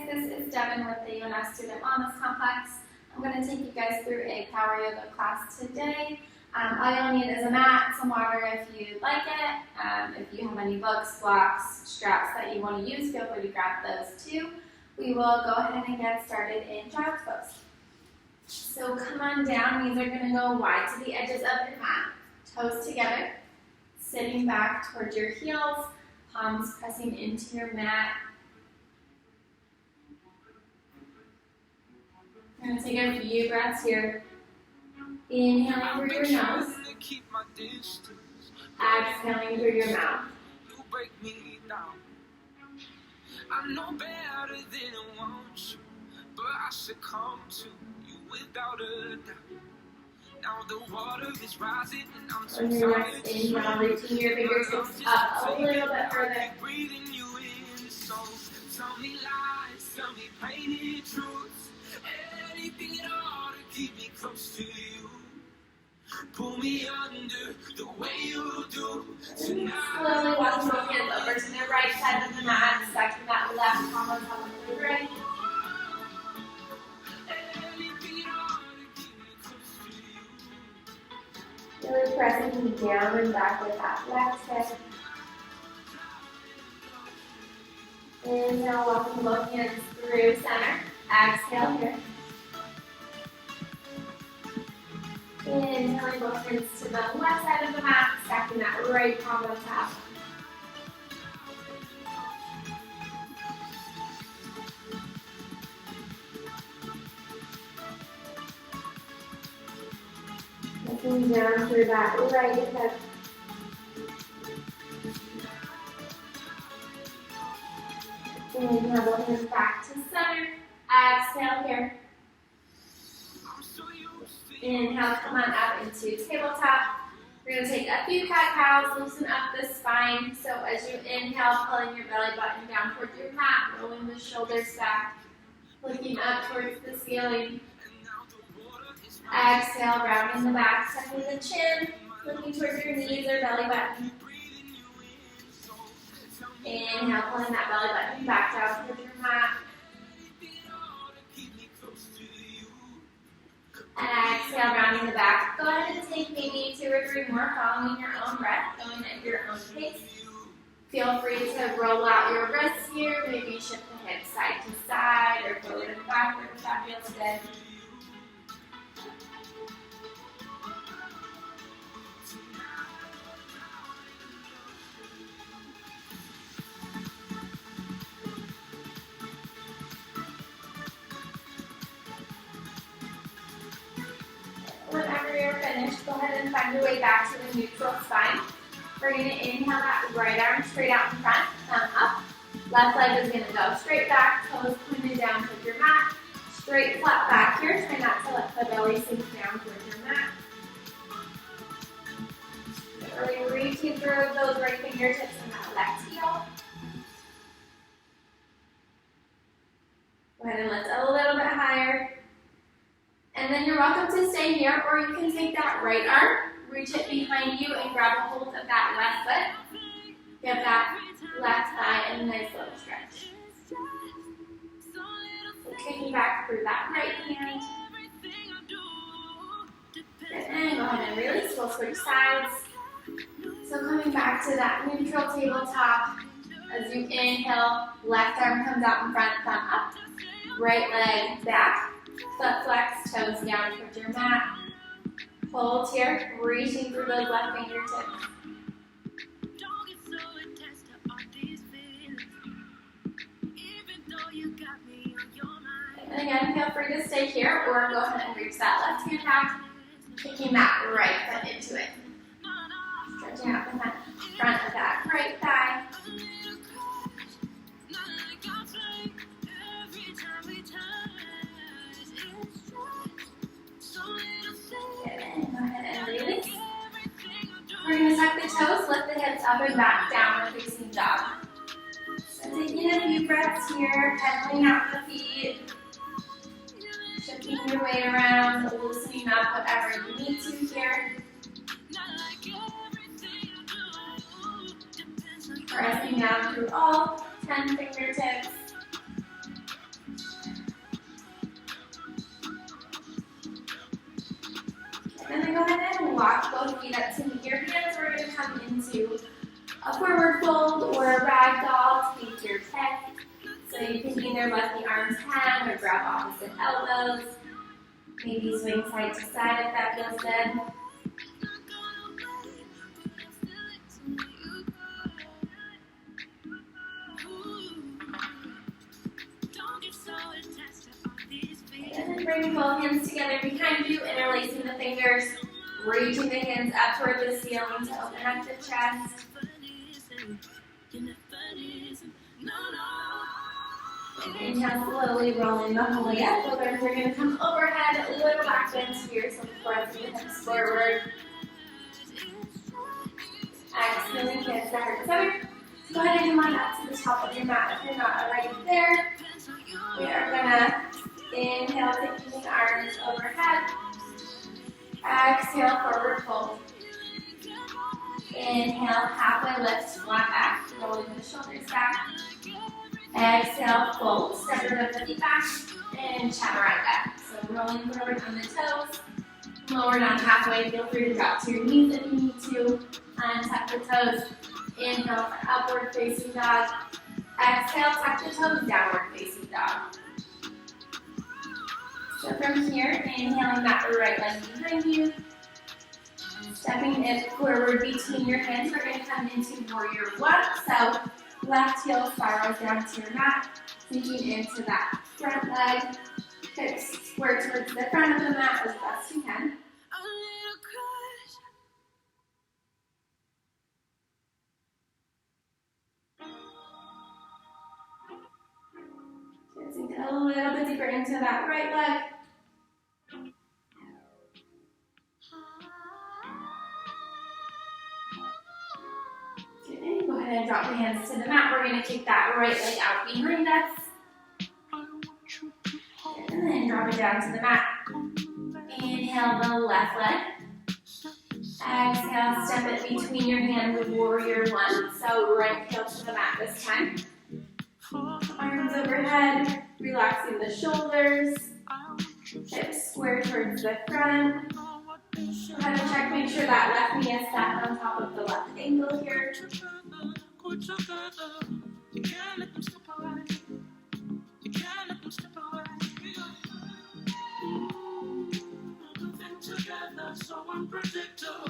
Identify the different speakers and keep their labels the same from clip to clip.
Speaker 1: this is Devan with the UNF Student Wellness Complex. I'm going to take you guys through a power yoga class today. All you'll need is a mat, some water if you'd like it. If you have any books, blocks, straps that you want to use, feel free to grab those too. We will go ahead and get started in child's pose. So come on down, knees are going to go wide to the edges of your mat, toes together, sitting back towards your heels, palms pressing into your mat. I'm going to take a few breaths here. Inhaling through your nose. Exhaling through your mouth. I know better than I want you, but I succumb to you without a doubt. Now the water is rising and I'm too tired to inhale, reaching your fingertips up a little bit further. Breathing you in, so tell me lies, tell me painted truths. Anything at all to keep me close to you. Pull me under the way you do tonight. Slowly walking both hands over to the right side of the mat, stacking that left palm on top of the right. Anything at all to keep me close to you. Really pressing down and back with that left hip. Inhale, walking both hands through center. Exhale here. Inhaling both hands to the left side of the mat, stacking that right palm on top. Looking down through that right hip. Inhale both hands back to center. Exhale here. Inhale, come on up into tabletop. We're going to take a few cat-cows, loosen up the spine. So as you inhale, pulling your belly button down towards your mat, rolling the shoulders back, looking up towards the ceiling. Exhale, rounding the back, tucking the chin, looking towards your knees or belly button. Inhale, pulling that belly button back down towards your mat. Exhale, rounding the back. Go ahead and take maybe 2 or 3 more, following your own breath, going at your own pace. Feel free to roll out your wrists here, maybe shift the hips side to side or forward and backward if that feels good. Whenever you're finished, go ahead and find your way back to the neutral spine. We're going to inhale that right arm straight out in front, thumb up. Left leg is going to go straight back, toes pointed down towards your mat. Straight flat back here. Try not to let the belly sink down towards your mat. Really reaching through those right fingertips and that left heel. Go ahead and lift a little bit higher. And then you're welcome to stay here, or you can take that right arm, reach it behind you, and grab a hold of that left foot. Give that left thigh a nice little stretch. So kicking back through that right hand. And go ahead and release. We'll switch sides. So coming back to that neutral tabletop. As you inhale, left arm comes out in front, thumb up. Right leg back. Foot flex, toes down towards your mat. Hold here, reaching through those left fingertips. And again, feel free to stay here or go ahead and reach that left hand back, kicking that right foot into it. Stretching out the front of that right thigh. We're going to tuck the toes, lift the hips up and back, downward facing dog. So taking a few breaths here, pedaling out the feet, shifting your weight around, loosening up whatever you need to here. Pressing down through all 10 fingertips.
Speaker 2: So you can either let the arms hang or grab opposite elbows. Maybe swing side to side if that feels good. And then bring both hands together behind you, interlacing the fingers, reaching the hands up toward the ceiling to open up the chest. Inhale, slowly rolling the belly up. Both arms are going to come overhead, a little back bend to yourself, pressing the hips forward. Exhaling, hands to heart center. Go ahead and come on up to the top of your mat if you're not already there. We are going to inhale, taking the arms overhead. Exhale, forward fold. Inhale, halfway lift, flat back, rolling the shoulders back. Exhale, fold, step your the feet back, and chaturanga. So rolling forward on the toes, lower down halfway. Feel free to drop to your knees if you need to. Untuck the toes. Inhale for upward facing dog. Exhale, tuck the toes, downward facing dog. So from here, inhaling that right leg behind you. Stepping it forward between your hands, we're going to come into warrior one. So left heel spirals down to your mat, sinking into that front leg. Hips square towards the front of the mat as best you can. Sink a little bit deeper into that right leg. Go ahead and drop your hands to the mat. We're going to kick that right leg out behind us. And then drop it down to the mat. Inhale the left leg. Exhale, step it between your hands, warrior one. So right heel to the mat this time. Arms overhead, relaxing the shoulders. Hips square towards the front. Go ahead and check, make sure that left knee is stacked on top of the left ankle here.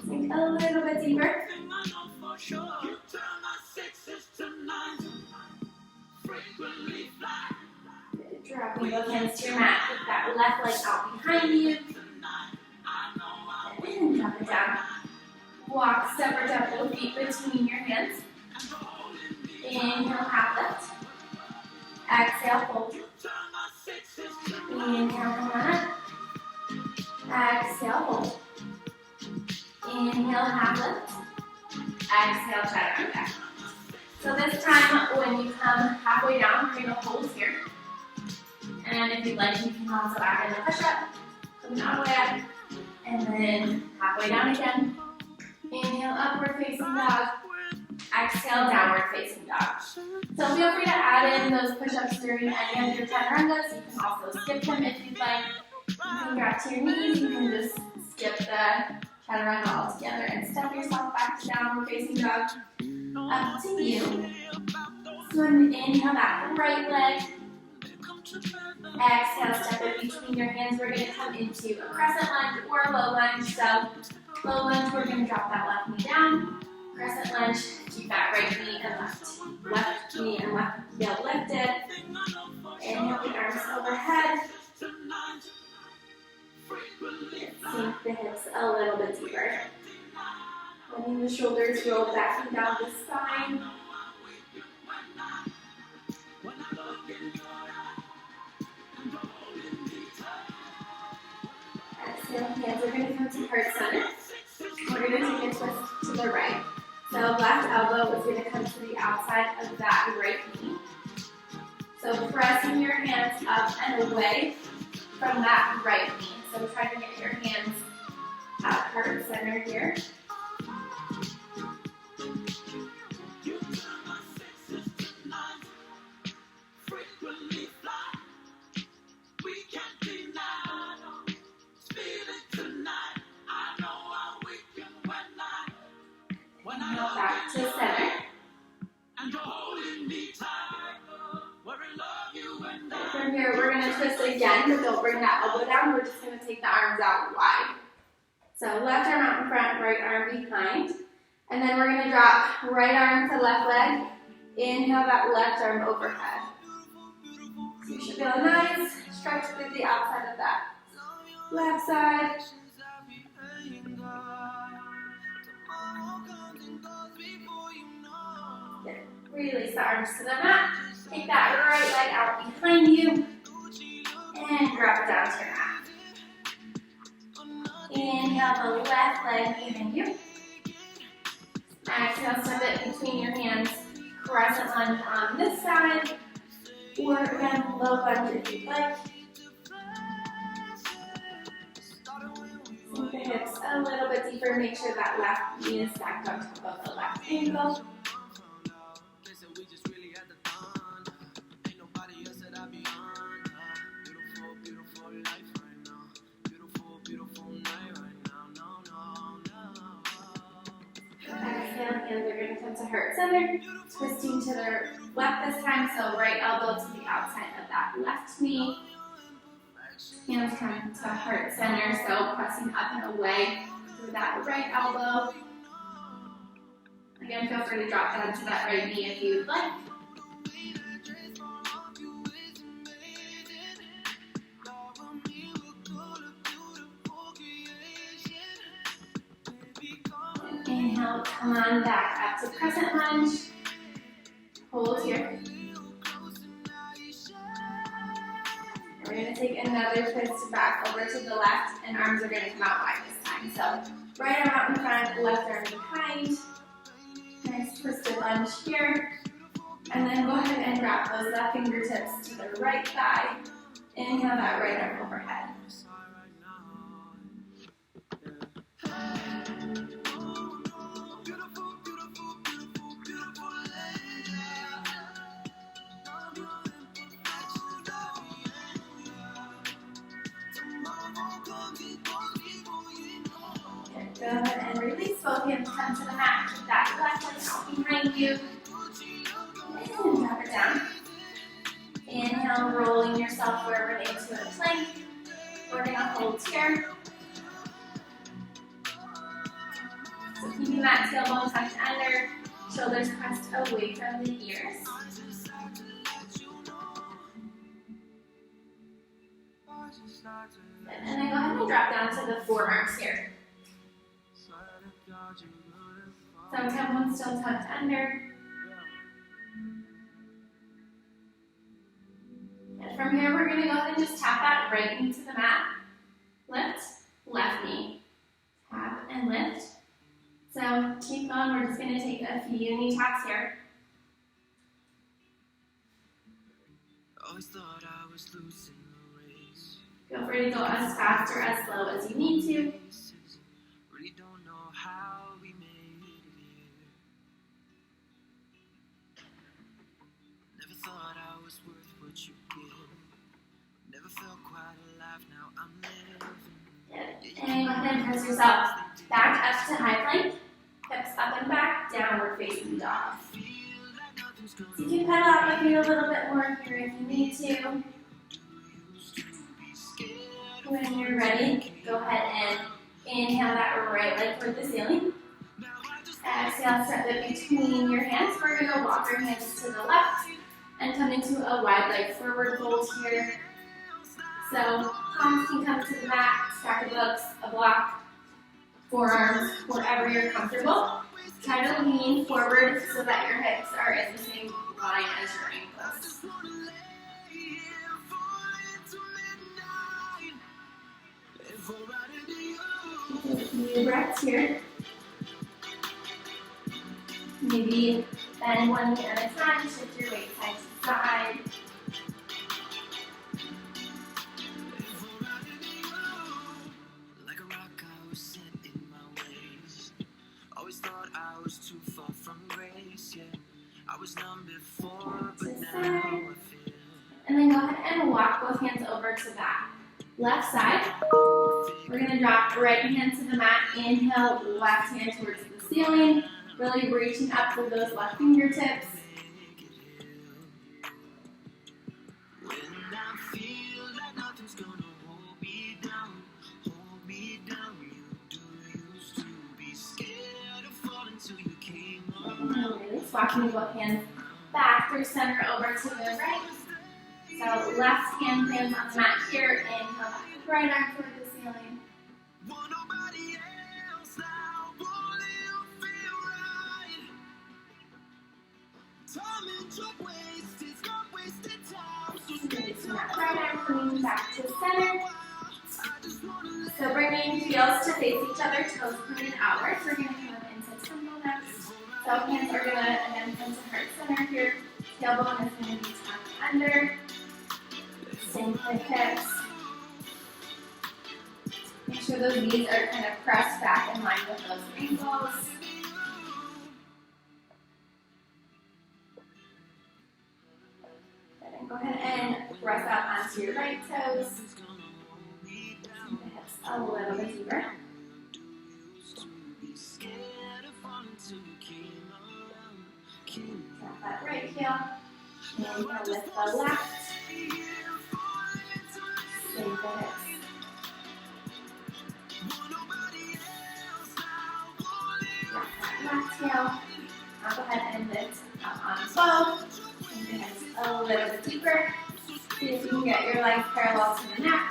Speaker 2: Sink a little bit deeper. Dropping both hands to your mat. Kick that left leg out behind you. And drop it down. Walk, step or tap both feet between your hands. Inhale, half lift. Exhale, fold. Inhale, come on up. Exhale, fold. Inhale, half lift. Exhale, chaturanga. So this time, when you come halfway down, we're going to hold here. And if you'd like, you can also add in a push-up. Coming all the way up. And then halfway down again. Inhale, upward facing dog. Exhale, downward facing dog. So feel free to add in those push-ups during any of your chaturangas. You can also skip them if you'd like. You can grab to your knees. You can just skip the chaturanga altogether and step yourself back to downward facing dog. Up to you. So inhale that right leg. Exhale, step it between your hands. We're going to come into a crescent lunge or a low lunge. So low lunge, we're going to drop that left knee down. Crescent lunge, keep that right knee and left knee and left heel lifted. Inhale the arms overhead. Sink the hips a little bit deeper. Letting the shoulders roll back and down the spine. Exhale, hands are going to come to heart center. We're going to take a twist to the right. So left elbow is going to come to the outside of that right knee. So pressing your hands up and away from that right knee. So try to get your hands at heart center here. Back to center. And you're holding me tight. We're in love. here, we're going to twist again, but don't bring that elbow down. We're just going to take the arms out wide. So left arm out in front, right arm behind. And then we're going to drop right arm to left leg. Inhale that left arm overhead. So you should feel a nice stretch through the outside of that left side. Good. Release the arms to the mat. Take that right leg out behind you. And drop it down to your mat. Inhale the left leg behind you. Exhale, step it between your hands. Crescent lunge on this side. Or again, low lunge if you'd like. Sink the hips a little bit deeper. Make sure that left knee is stacked on top of the left ankle. Exhale, hands are going to come to heart center. Twisting to the left this time, so right elbow to the outside of that left knee. Hands come to heart center, so pressing up and away through that right elbow. Again, feel free to drop down to that right knee if you'd like. Inhale, come on back up to crescent lunge. Hold here. We're going to take another twist back over to the left, and arms are going to come out wide this time. So right arm out in front, left arm behind. Nice twisted lunge here. And then go ahead and drop those left fingertips to the right thigh. Inhale that right arm overhead. Go ahead and release. Both hands come to the mat. Keep that left leg out behind you. And drop it down. Inhale, rolling yourself forward into a plank. We're going to hold here. So keeping that tailbone tucked under, shoulders pressed away from the ears. And then go ahead and drop down to the forearms here. So tailbone still tucked under. And from here, we're going to go ahead and just tap that right knee to the mat. Lift, left knee. Tap and lift. So keep going. We're just going to take a few knee taps here. Feel free to go as fast or as slow as you need to. And go ahead and press yourself back up to high plank. Hips up and back, downward facing dog. So you can pedal out my feet a little bit more here if you need to. When you're ready, go ahead and inhale that right leg toward the ceiling. Exhale, step it between your hands. We're going to walk our hands to the left and come into a wide leg forward fold here. So palms can come to the mat, stack of books, a block, forearms, wherever you're comfortable. Try to lean forward so that your hips are in the same line as your ankles. Take a few breaths here. Maybe bend one knee at a time, shift your weight side to side. And then go ahead and walk both hands over to that left side. We're going to drop right hand to the mat. Inhale, left hand towards the ceiling. Really reaching up with those left fingertips. walking both hands back through center over to the right. So left hand lands on the mat here. Inhale back with right arm toward the ceiling. Releasing that right arm, coming back to center. So bringing heels to face each other, toes pointed outwards. We're going to come into temple next. So hands are going to, again, come to heart center here. Tailbone is going to be tucked under. Sink the hips. Make sure those knees are kind of pressed back in line with those ankles. Go ahead and press out onto your right toes. Sink the hips a little bit deeper. Drop that right heel. Inhale, lift the left. Sink the hips. Drop that left heel. Now go ahead and lift up on both. Sink the hips a little bit deeper. See if you can get your legs parallel to the neck.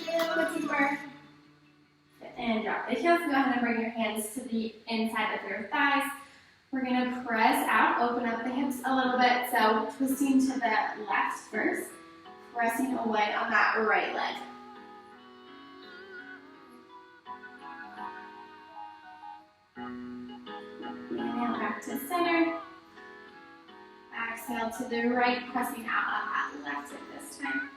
Speaker 2: A little bit deeper. And drop the heels. Go ahead and bring your hands to the inside of your thighs. We're going to press out, open up the hips a little bit. So twisting to the left first, pressing away on that right leg. Inhale back to center. Exhale to the right, pressing out on that left hip this time.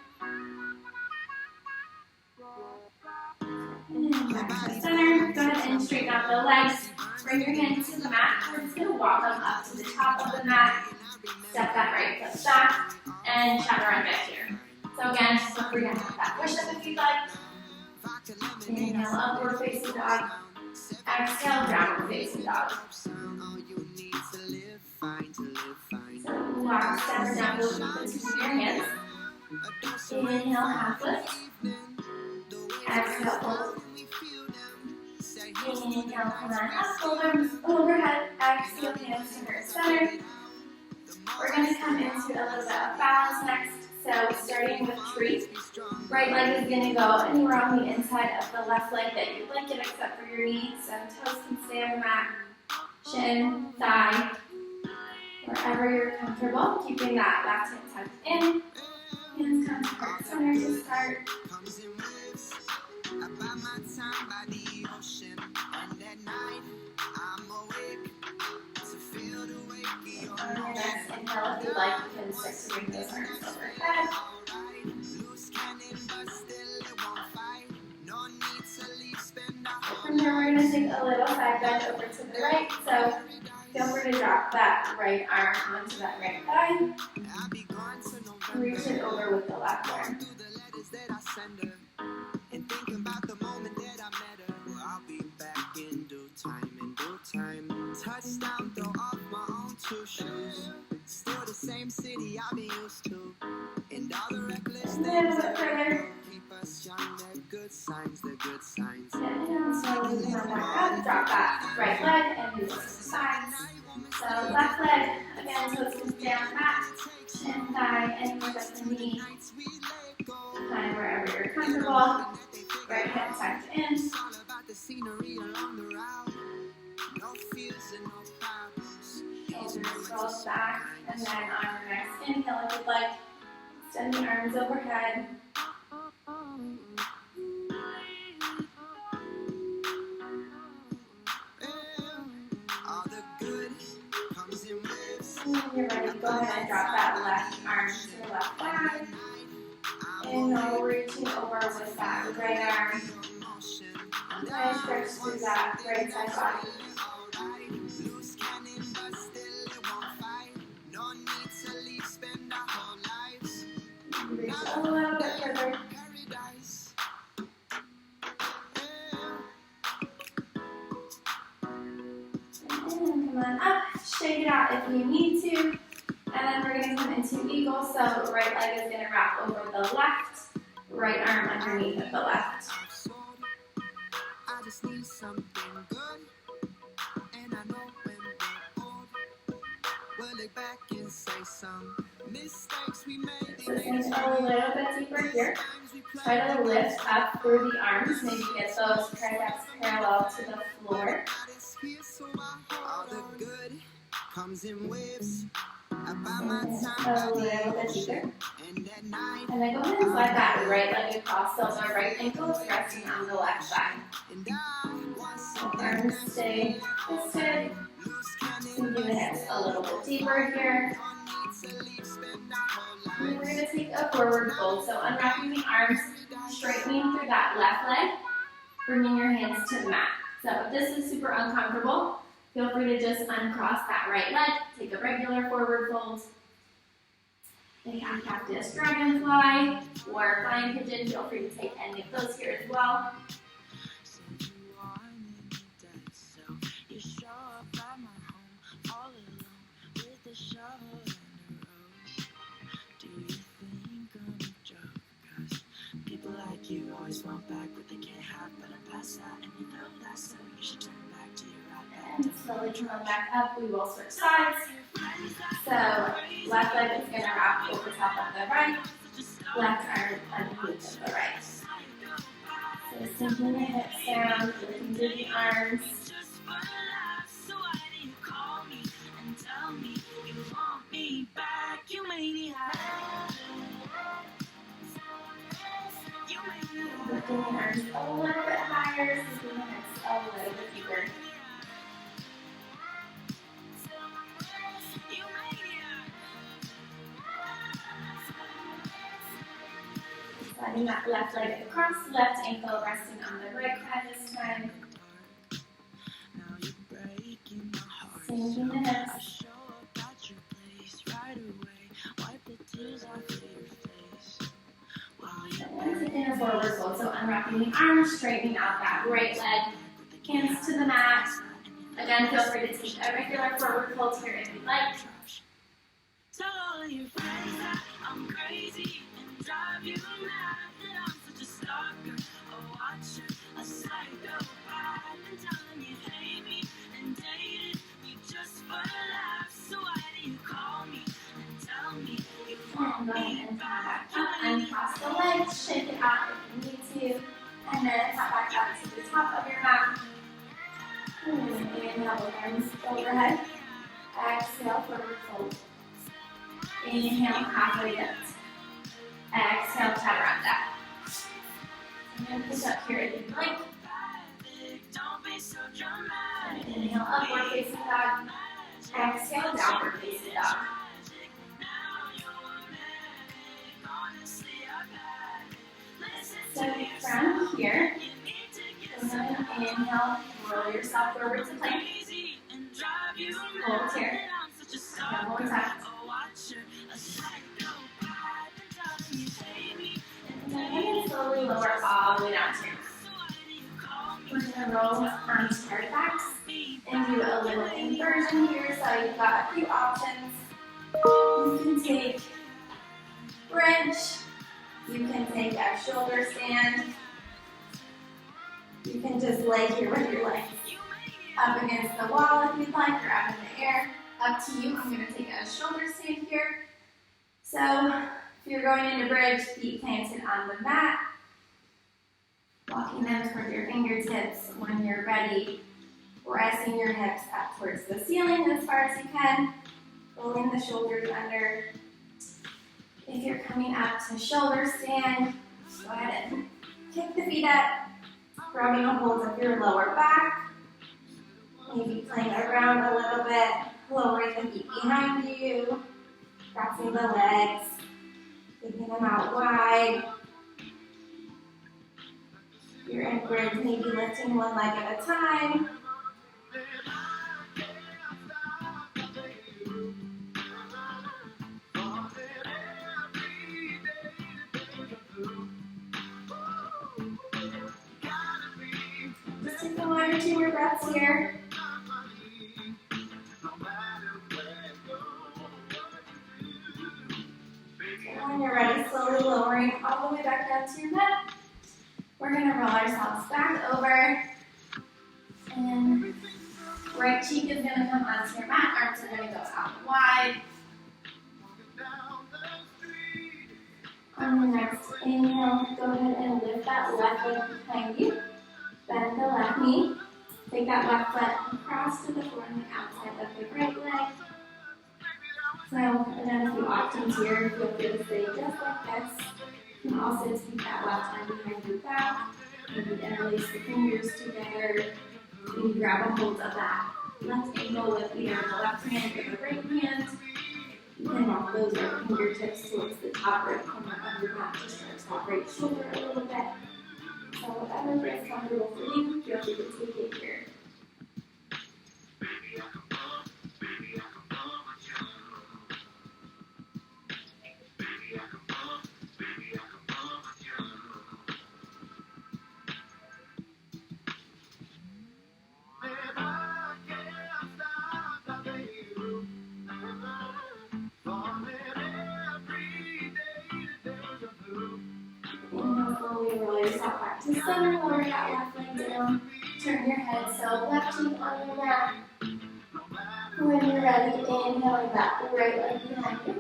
Speaker 2: And back to center. Go ahead and straighten out the legs. Bring your hands to the mat. We're just going to walk them up to the top of the mat. Step that right foot back and chaturanga here. So again, feel free to have that push-up if you'd like. Inhale, upward facing dog. Exhale, downward facing dog. So walk, step or down, go with your hands. Inhale, half lift. Exhale, fold. Inhale, come on up, shoulders overhead. Exhale, hands to heart center. We're going to come into a little bit of balance next. So starting with tree. Right leg is going to go anywhere on the inside of the left leg that you'd like it except for your knee. So toes can stay on the mat. Chin, thigh, wherever you're comfortable. Keeping that left hand tucked in. Hands come to heart center to start. On your next inhale, if you'd like, you can start to bring those arms overhead. From here, we're going to take a little side bend over to the right. So feel free to drop that right arm onto that right thigh. Reach it over with the left arm.
Speaker 1: Touchdown, throw off my own two shoes. Still the same city I've been used to. And all the reckless
Speaker 2: A little bit further.
Speaker 1: keep us young. They're good signs, they're good signs.
Speaker 2: And slowly come back up. Drop that right leg and move to the sides. So left leg, again, toes can stay on the mat. Chin, thigh, and lift up the knee. Find wherever you're comfortable. Right hand tucked in. Shoulders roll back, and then on your next inhale, if you'd like, extend the arms overhead. And when you're ready, go ahead and drop that left arm to your left thigh. Inhale, reaching over with that right arm. Nice stretch through that right side body. Reach a little bit further. And come on up. Shake it out if you need to. And then we're going to come into eagle. So right leg is going to wrap over the left. Right arm underneath of the left.
Speaker 1: just need something good. And I know when we're old, we'll look back and say some mistakes we made.
Speaker 2: So sink a little bit deeper here. Try to lift up through the arms. Maybe get those triceps parallel to the floor.
Speaker 1: All the good comes in waves.
Speaker 2: A little bit deeper. And then go ahead and slide that right leg across so the right ankle is resting on the left side. So arms stay twisted. Sinking the hips a little bit deeper here. And we're going to take a forward fold. So unwrapping the arms, straightening through that left leg, bringing your hands to the mat. So if this is super uncomfortable, feel free to just uncross that right leg, take a regular forward fold. A half cactus dragonfly or flying pigeon, feel free to take any of those here as well.
Speaker 1: You always want back what they can't have, but I'm past that, and you know that, so you should turn back to your right.
Speaker 2: And slowly come back up, we will switch sides. So left leg is going to wrap over top of the right, left arm underneath of the right. So sinking the hips down, lifting through the arms. Lifting the arms a little bit higher, sinking the hips a little bit deeper. Sliding that left leg across, left ankle resting on the right side this time. Sinking the hips. And taking a forward fold, so unwrapping the arms, straightening out that right leg, hands to the mat. Again, feel free to take a regular forward fold here if you'd like.
Speaker 1: Tell all of your friends that I'm crazy and drive you mad, that I'm such a stalker, a watcher, a psychopath, and telling you hate me and dated me just for laughs. So why do you call me and tell me you want
Speaker 2: And go
Speaker 1: me
Speaker 2: ahead and
Speaker 1: back?
Speaker 2: come back up and cross the legs, shake it out if you need to, and then tap back up to the top of your mat. Inhale, arms overhead. Exhale, forward fold. Inhale, halfway lift. Exhale, chaturanga. I'm going to push up here if you'd like. Inhale, upward facing dog. Exhale, downward facing dog. So from here, go ahead and inhale, roll yourself forward to plank. Hold here. And one time. And then slowly lower all the way down to your mat. We're going to roll onto our backs and do a little inversion here. So you've got a few options. You can take bridge. You can take a shoulder stand. You can just lay here with your legs up against the wall if you'd like, or up in the air. Up to you. I'm going to take a shoulder stand here. So if you're going into bridge, feet planted on the mat. Walking them toward your fingertips. When you're ready, pressing your hips up towards the ceiling as far as you can. Rolling the shoulders under. If you're coming up to shoulder stand, go ahead and kick the feet up. Grabbing a hold of your lower back. Maybe playing around a little bit. Lowering the feet behind you. Crossing the legs. Taking them out wide. If you're in bridge, maybe lifting one leg at a time. Just take 1 or 2 more breaths here. When you're ready, slowly lowering all the way back down to your mat. We're going to roll ourselves back over And right cheek is going to come onto your mat. Arms are going to go out wide. On the next inhale, go ahead and lift that left leg behind you. Bend the left knee. Take that left foot across to the floor on the outside of the right leg. So, and then a few options here. Feel free to stay just like this. You can also take that left arm behind your back. Maybe interlace the fingers together. You can grab a hold of that left ankle with either the left hand or the right hand. You can walk those right fingertips towards the top right corner of your mat to stretch that right shoulder a little bit. So whatever feels comfortable for you, feel free to take it here. Slowly roll yourself back to center, lower that left leg down, turn your head, so left cheek on your mat. When you're ready, inhaling that right leg behind you,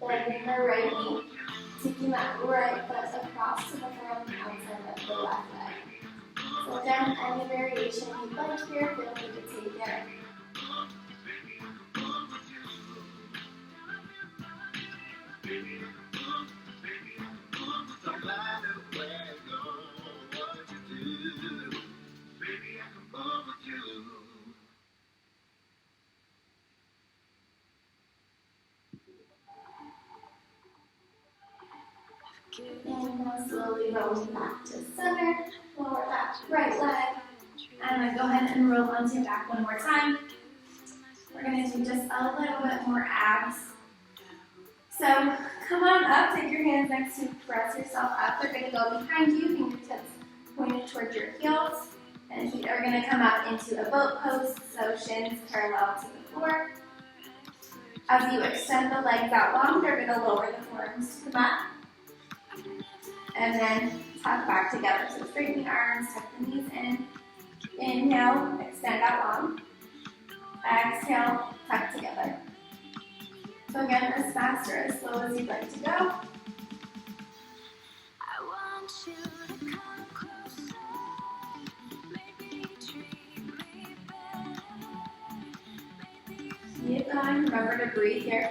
Speaker 2: bending the right knee, taking that right foot across to the floor on the outside of the left leg. So again, any variation you'd like here, feel free to take it. And now slowly roll back to center, lower that right leg, and then go ahead and roll onto your back one more time. We're going to do just a little bit more abs. So come on up, take your hands next to press yourself up. They're going to go behind you, fingertips pointed towards your heels, and feet are going to come out into a boat pose, so shins parallel to the floor. As you extend the legs out long, they're going to lower the forearms to the mat. And then tuck back together. So straighten the arms, tuck the knees in. Inhale, extend out long. Exhale, tuck together. So again, as fast or as slow as you'd like to go.
Speaker 1: I want you to come closer. Maybe treat me better.
Speaker 2: Keep going. Remember to breathe here.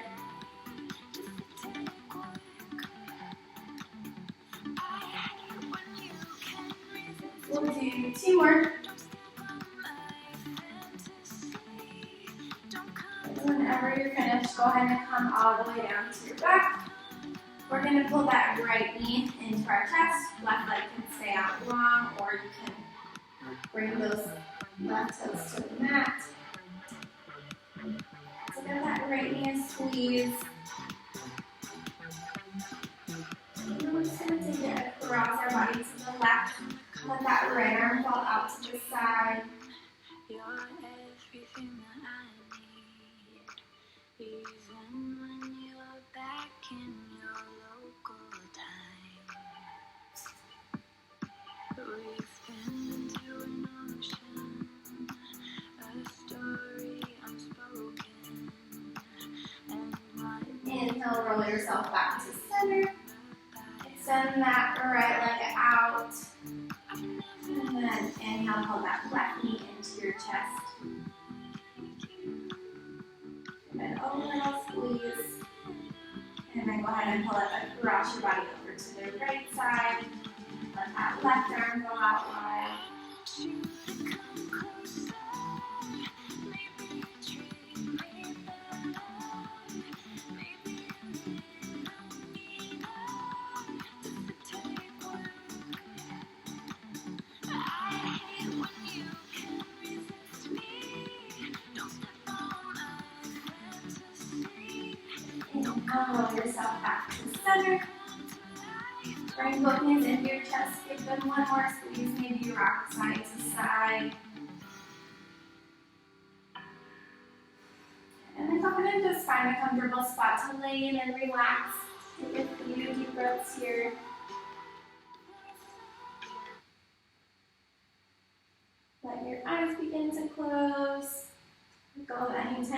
Speaker 2: We'll do 2 more. And whenever you're finished, go ahead and come all the way down to your back. We're going to pull that right knee into our chest. Left leg can stay out long, or you can bring those left toes to the mat. So get that right knee and squeeze. And we're just going to take it across our body to the left. Let that right arm fall out to the side.
Speaker 1: You're everything that I need, even when you're back in your local time. We've been to an ocean, a story unspoken, and my
Speaker 2: Inhale, roll yourself back to center. Extend that right leg out. And then inhale, pull that left knee into your chest. And then overall squeeze. And then go ahead and pull it across your body over to the right side. Let that left arm go out wide. Roll yourself back to center. Bring both hands into your chest. Give them one more squeeze. Maybe you rock side to side. And then go ahead and just find a comfortable spot to lay in and relax. Take a few deep breaths here. Let your eyes begin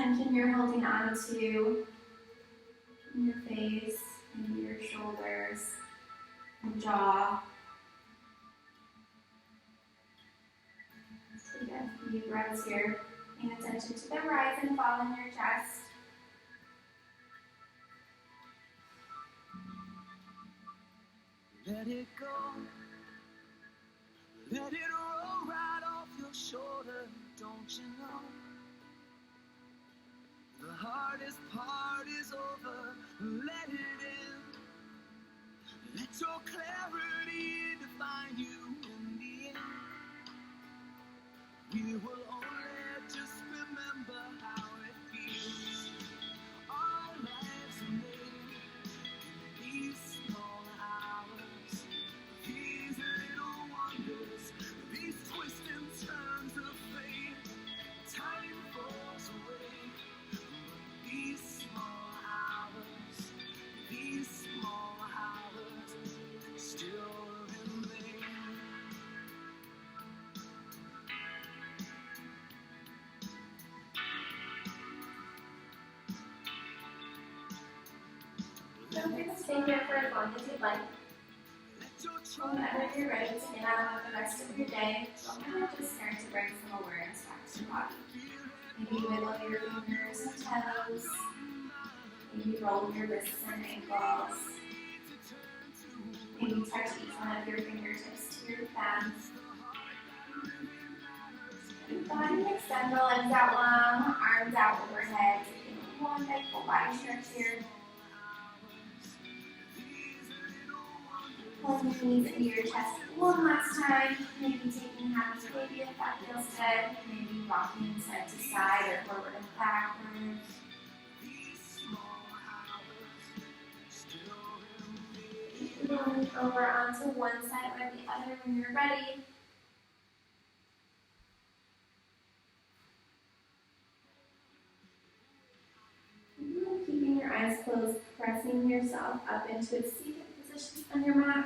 Speaker 2: tension you're holding on to in your face, maybe your shoulders, and jaw. Take a few breaths here. Paying attention to the rise and fall in your chest.
Speaker 1: Let it go. Let it roll right off your shoulder, don't you know? The hardest part is over, let it in. Let your clarity define you in the end. We will only just remember how it feels. Our lives are made in these small hours. These little wonders, these twists and turns of fate. Time falls away, but these small hours still remain.
Speaker 2: So I'm going to stay here for as long as you'd like. Whenever you're ready to get out of the rest of your day, you'll just start to bring some awareness back to your body. Maybe wiggle your fingers and toes. Maybe roll your wrists and ankles. Maybe touch each one of your fingertips to your thumbs. Go ahead and extend the legs out long, arms out overhead. Taking one big full body stretch here. Pulling the knees into your chest one last time. Maybe taking half a baby if that feels good. Maybe rocking side to side or forward and backwards. Rolling over onto one side or the other when you're ready. Keeping your eyes closed, pressing yourself up into a seated position on your mat.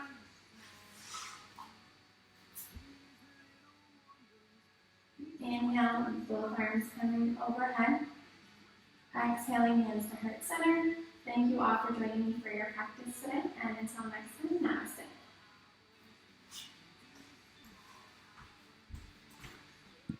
Speaker 2: Inhale, both arms coming overhead. Exhaling, hands to heart center. Thank you all for joining me for your practice today, and until next time.